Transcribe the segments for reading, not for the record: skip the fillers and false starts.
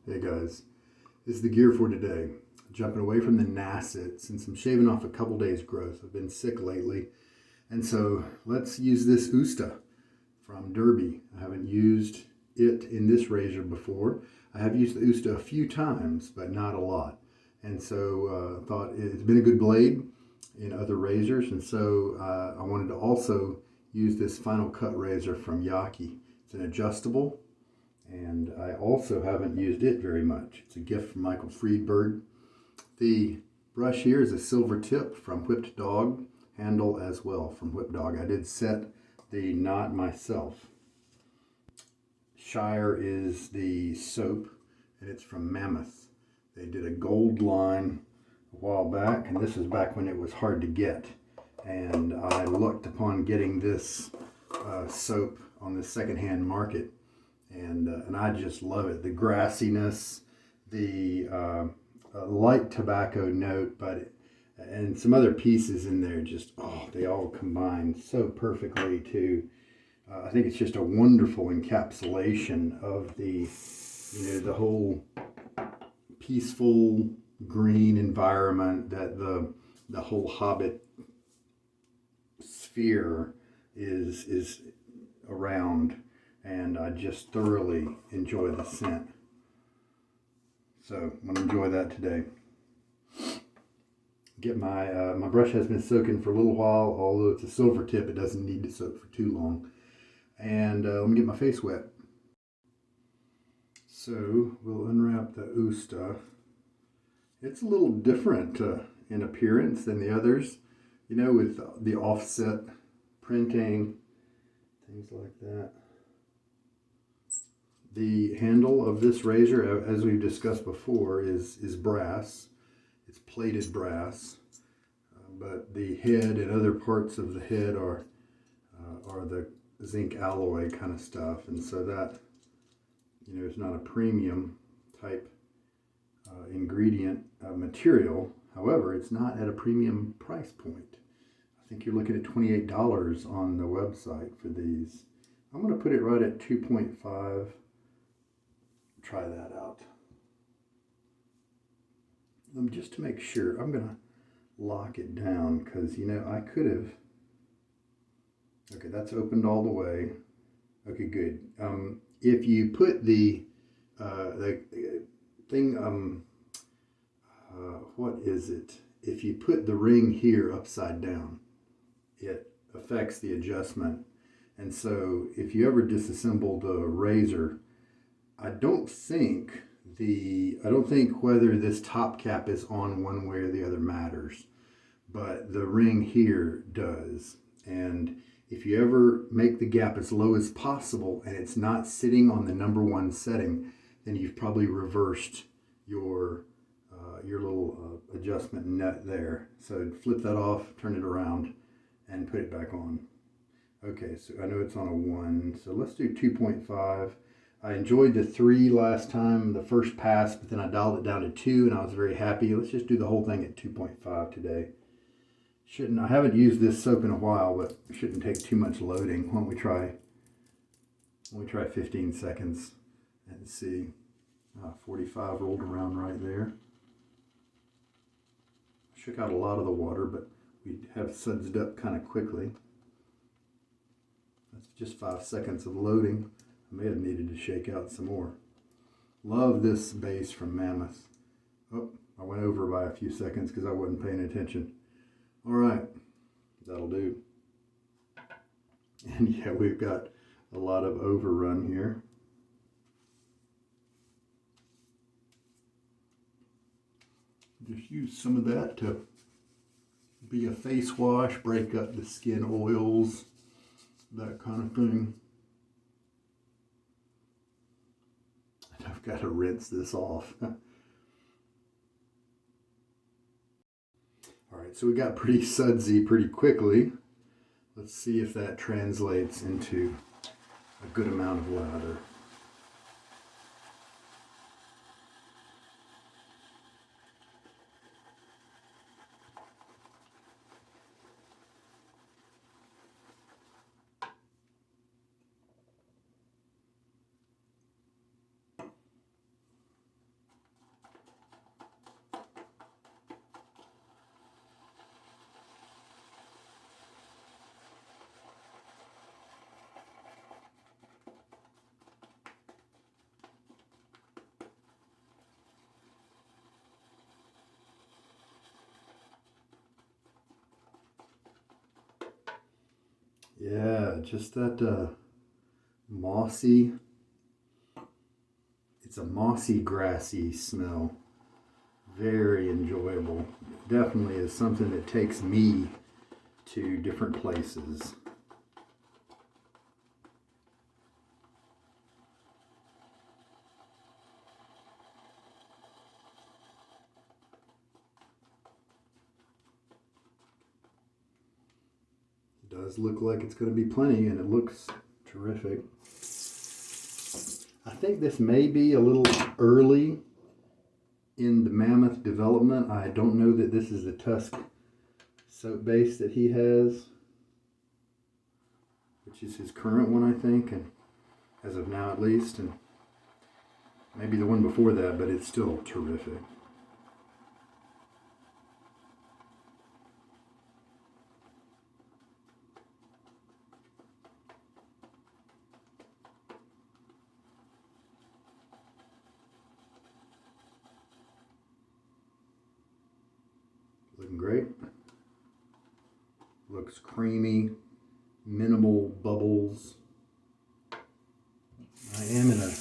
Hey guys, this is the gear for today. Jumping away from the Nasset since I'm shaving off a couple days growth. I've been sick lately, and so let's use this Usta from Derby. I haven't used it in this razor before. I have used the Usta a few times, but not a lot. And so I thought it's been a good blade in other razors, and so I wanted to also use this final cut razor from Yaqi. It's an adjustable, and I also haven't used it very much. It's a gift from Michael Friedberg. The brush here is a Silvertip from Whipped Dog, handle as well from Whipped Dog. I did set the knot myself. Shire is the soap, and it's from Mammoth. They did a gold line a while back, and this is back when it was hard to get. And I looked upon getting this soap on the secondhand market, and I just love it. The grassiness, the light tobacco note, and some other pieces in there, just they all combine so perfectly to. I think it's just a wonderful encapsulation of the whole peaceful green environment that the whole Hobbit sphere is around, and I just thoroughly enjoy the scent. So I'm gonna enjoy that today. Get my my brush has been soaking for a little while, although it's a Silvertip, it doesn't need to soak for too long. And let me get my face wet. So we'll unwrap the Usta. It's a little different in appearance than the others, you know, with the offset printing, things like that. The handle of this razor, as we've discussed before, is brass. It's plated brass, but the head and other parts of the head are the zinc alloy kind of stuff, and so that, you know, it's not a premium type ingredient material. However, it's not at a premium price point. I think you're looking at $28 on the website for these. I'm going to put it right at 2.5. Try that out. Just to make sure, I'm going to lock it down because, you know, I could have. Okay, that's opened all the way. Okay, good. If you put the thing, what is it? If you put the ring here upside down, it affects the adjustment. And so if you ever disassemble the razor, I don't think whether this top cap is on one way or the other matters, but the ring here does. And if you ever make the gap as low as possible and it's not sitting on the #1 setting, then you've probably reversed your little adjustment nut there. So flip that off, turn it around, and put it back on. Okay, so I know it's on a 1, so let's do 2.5. I enjoyed the 3 last time, the first pass, but then I dialed it down to 2, and I was very happy. Let's just do the whole thing at 2.5 today. I haven't used this soap in a while, but it shouldn't take too much loading. Why don't we try 15 seconds and see. 45 rolled around right there. Shook out a lot of the water, but we have sudsed up kind of quickly. That's just 5 seconds of loading. I may have needed to shake out some more. Love this base from Mammoth. Oh, I went over by a few seconds because I wasn't paying attention. All right, that'll do. And yeah, we've got a lot of overrun here. Just use some of that to be a face wash, break up the skin oils, that kind of thing. And I've got to rinse this off. All right, so we got pretty sudsy pretty quickly. Let's see if that translates into a good amount of lather. just that mossy, it's a mossy, grassy smell. Very enjoyable. Definitely is something that takes me to different places. It does look like it's going to be plenty, and it looks terrific. I think this may be a little early in the Mammoth development. I don't know that this is the Tusk soap base that he has, which is his current one, I think, and as of now at least, and maybe the one before that, but it's still terrific. Looking great. Looks creamy, minimal bubbles. I am in a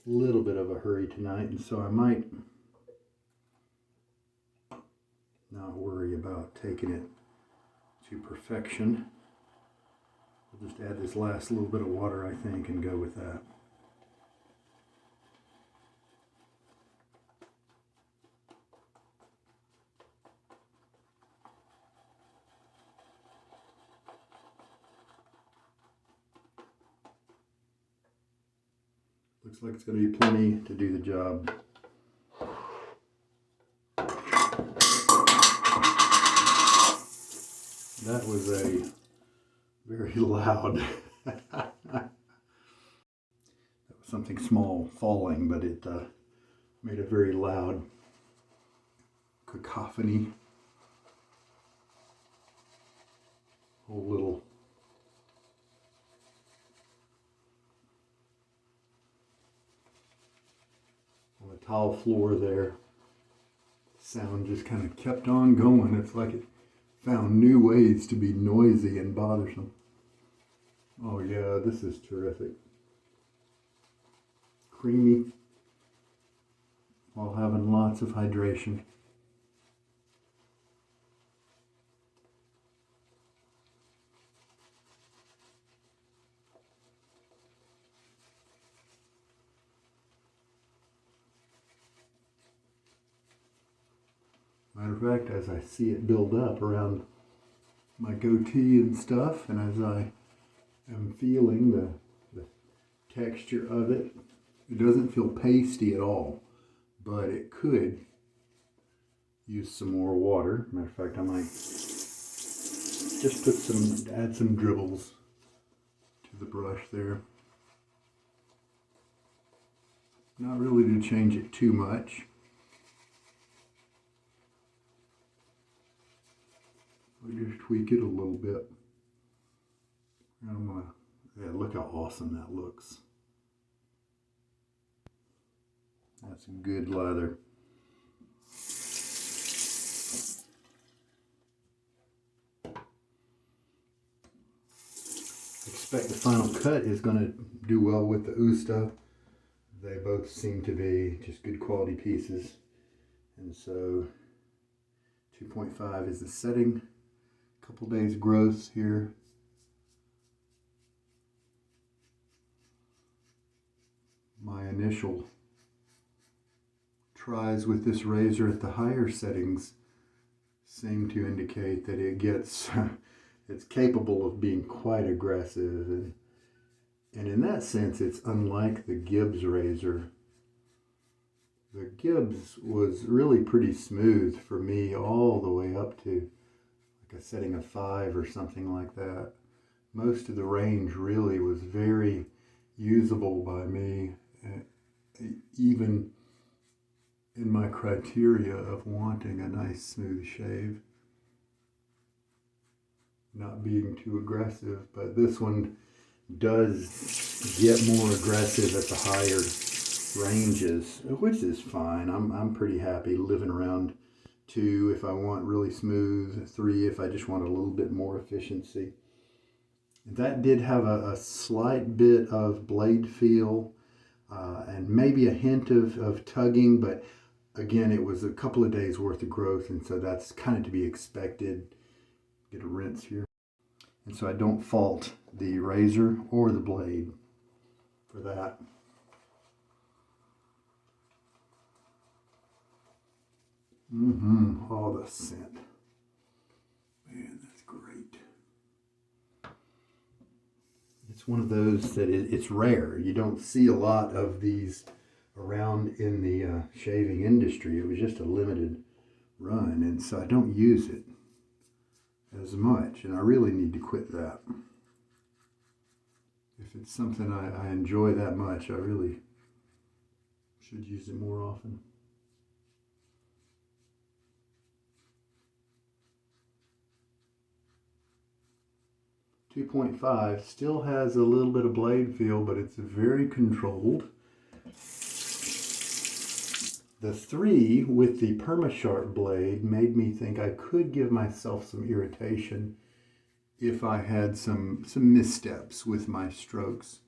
little bit of a hurry tonight, and so I might not worry about taking it to perfection. I'll just add this last little bit of water, I think, and go with that. Looks like it's going to be plenty to do the job. That was a very loud, that was something small falling, but it made a very loud cacophony. Whole little on the tile floor there, sound just kind of kept on going. It's like it found new ways to be noisy and bothersome. Oh yeah, this is terrific. Creamy while having lots of hydration. Matter of fact, as I see it build up around my goatee and stuff, and as I am feeling the texture of it, it doesn't feel pasty at all, but it could use some more water. Matter of fact, I might just add some dribbles to the brush there. Not really to change it too much. I'll just tweak it a little bit. Yeah, look how awesome that looks. That's good lather. I expect the final cut is going to do well with the Usta. They both seem to be just good quality pieces. And so 2.5 is the setting. Couple days growth here. My initial tries with this razor at the higher settings seem to indicate that it gets it's capable of being quite aggressive, and in that sense it's unlike the Gibbs razor. The Gibbs was really pretty smooth for me all the way up to a setting of 5 or something like that. Most of the range really was very usable by me, even in my criteria of wanting a nice smooth shave. Not being too aggressive, but this one does get more aggressive at the higher ranges, which is fine. I'm pretty happy living around 2 if I want really smooth, 3 if I just want a little bit more efficiency. That did have a slight bit of blade feel and maybe a hint of tugging, but again, it was a couple of days worth of growth, and so that's kind of to be expected. Get a rinse here. And so I don't fault the razor or the blade for that. Oh, the scent. Man, that's great. It's one of those that it's rare. You don't see a lot of these around in the shaving industry. It was just a limited run, and so I don't use it as much, and I really need to quit that. If it's something I enjoy that much, I really should use it more often. .5 still has a little bit of blade feel, but it's very controlled. The 3 with the PermaSharp blade made me think I could give myself some irritation if I had some missteps with my strokes.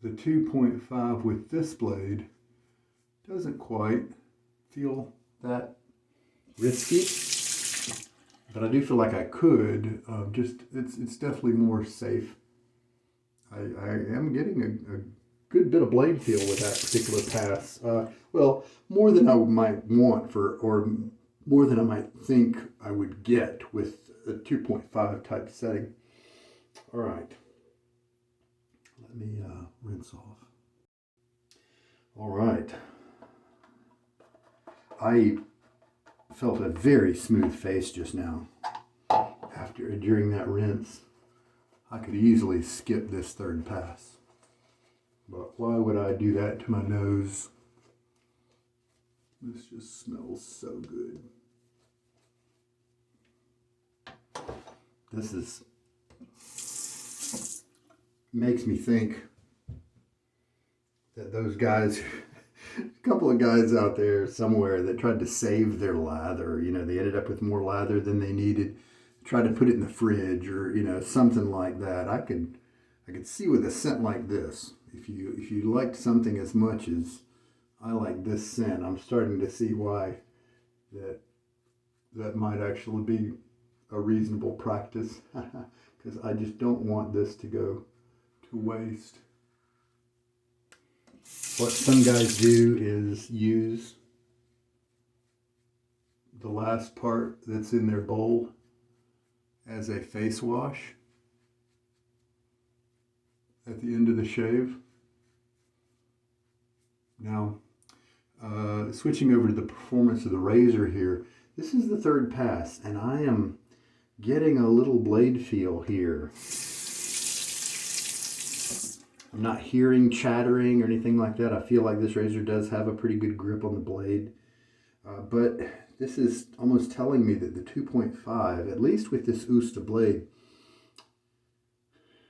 The 2.5 with this blade doesn't quite feel that risky, but I do feel like I could. It's definitely more safe. I am getting a good bit of blade feel with that particular pass. Well, more than I might want or more than I might think I would get with a 2.5 type setting. All right, let me rinse off. All right, I felt a very smooth face just now. During that rinse, I could easily skip this third pass. But why would I do that to my nose? This just smells so good. This makes me think that those guys, a couple of guys out there somewhere that tried to save their lather, they ended up with more lather than they needed, tried to put it in the fridge or, something like that. I could see with a scent like this, if you liked something as much as I like this scent, I'm starting to see why that might actually be a reasonable practice, because I just don't want this to go to waste. What some guys do is use the last part that's in their bowl as a face wash at the end of the shave. Now, switching over to the performance of the razor here, this is the third pass, and I am getting a little blade feel here. I'm not hearing chattering or anything like that. I feel like this razor does have a pretty good grip on the blade, but this is almost telling me that the 2.5, at least with this Usta blade,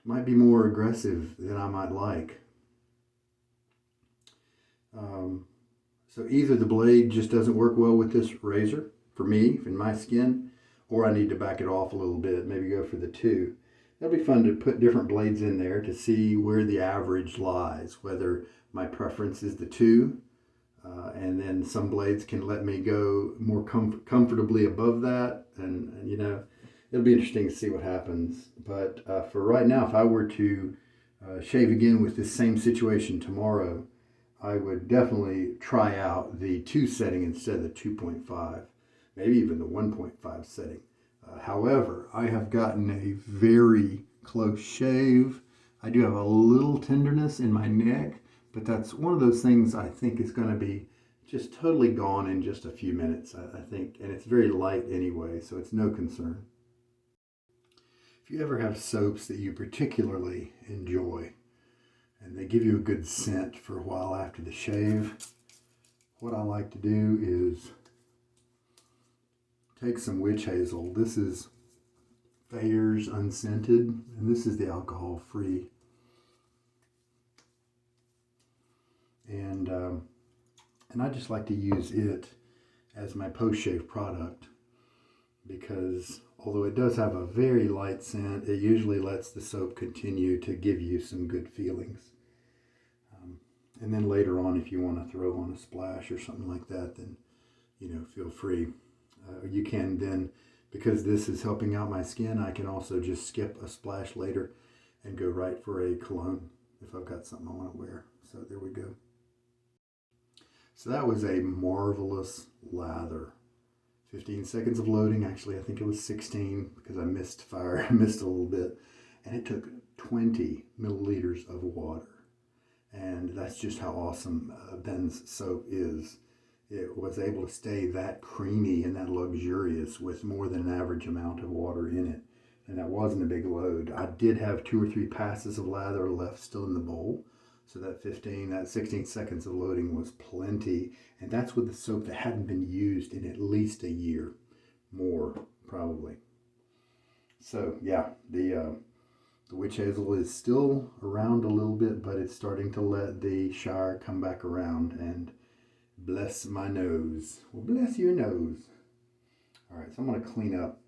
might be more aggressive than I might like. So either the blade just doesn't work well with this razor, for me, in my skin, or I need to back it off a little bit, maybe go for the 2. That'd be fun to put different blades in there to see where the average lies, whether my preference is the 2, and then some blades can let me go more comfortably above that, and it'll be interesting to see what happens. But for right now, if I were to shave again with this same situation tomorrow, I would definitely try out the 2 setting instead of the 2.5, maybe even the 1.5 setting. However, I have gotten a very close shave. I do have a little tenderness in my neck, but that's one of those things I think is going to be just totally gone in just a few minutes, I think. And it's very light anyway, so it's no concern. If you ever have soaps that you particularly enjoy, and they give you a good scent for a while after the shave, what I like to do is take some witch hazel. This is Thayer's Unscented, and this is the alcohol-free. And I just like to use it as my post-shave product. because although it does have a very light scent, it usually lets the soap continue to give you some good feelings. And then later on, if you want to throw on a splash or something like that, then, you know, feel free. You can then, because this is helping out my skin, I can also just skip a splash later and go right for a cologne if I've got something I want to wear. So there we go. So that was a marvelous lather. 15 seconds of loading. Actually, I think it was 16 because I missed fire. I missed a little bit. And it took 20 milliliters of water. And that's just how awesome Ben's soap is. It was able to stay that creamy and that luxurious with more than an average amount of water in it. And that wasn't a big load. I did have 2 or 3 passes of lather left still in the bowl. So that 16 seconds of loading was plenty. And that's with the soap that hadn't been used in at least a year. More, probably. So, yeah, the witch hazel is still around a little bit, but it's starting to let the Shire come back around, and bless my nose. Well, bless your nose. All right, so I'm going to clean up.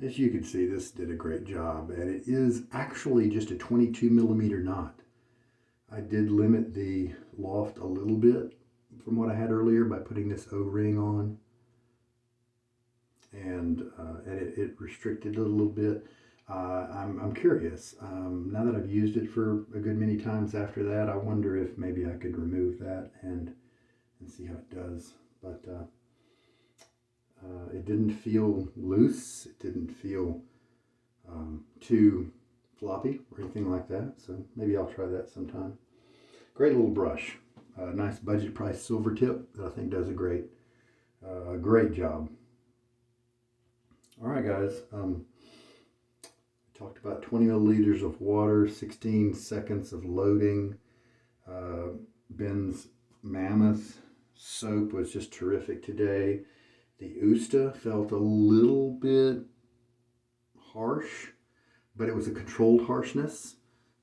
As you can see, this did a great job, and it is actually just a 22 millimeter knot. I did limit the loft a little bit from what I had earlier by putting this O-ring on, and it restricted it a little bit. I'm curious. Now that I've used it for a good many times after that, I wonder if maybe I could remove that and see how it does. But it didn't feel loose. It didn't feel too floppy or anything like that. So maybe I'll try that sometime. Great little brush. Nice budget price Silvertip that I think does a great job. All right, guys. Talked about 20 milliliters of water, 16 seconds of loading. Ben's Mammoth soap was just terrific today. The Usta felt a little bit harsh, but it was a controlled harshness.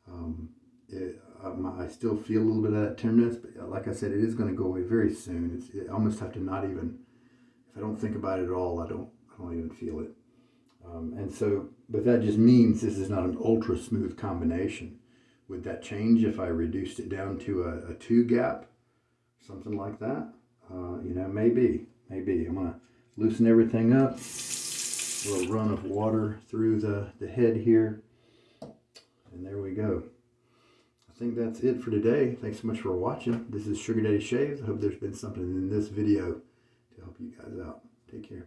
I still feel a little bit of that tenderness, but like I said, it is going to go away very soon. I almost have to not even, if I don't think about it at all, I don't even feel it. But that just means this is not an ultra smooth combination. Would that change if I reduced it down to a 2 gap, something like that? Maybe. I'm gonna loosen everything up. A little run of water through the head here, and there we go. I think that's it for today. Thanks so much for watching. This is Sugar Daddy Shaves. I hope there's been something in this video to help you guys out. Take care.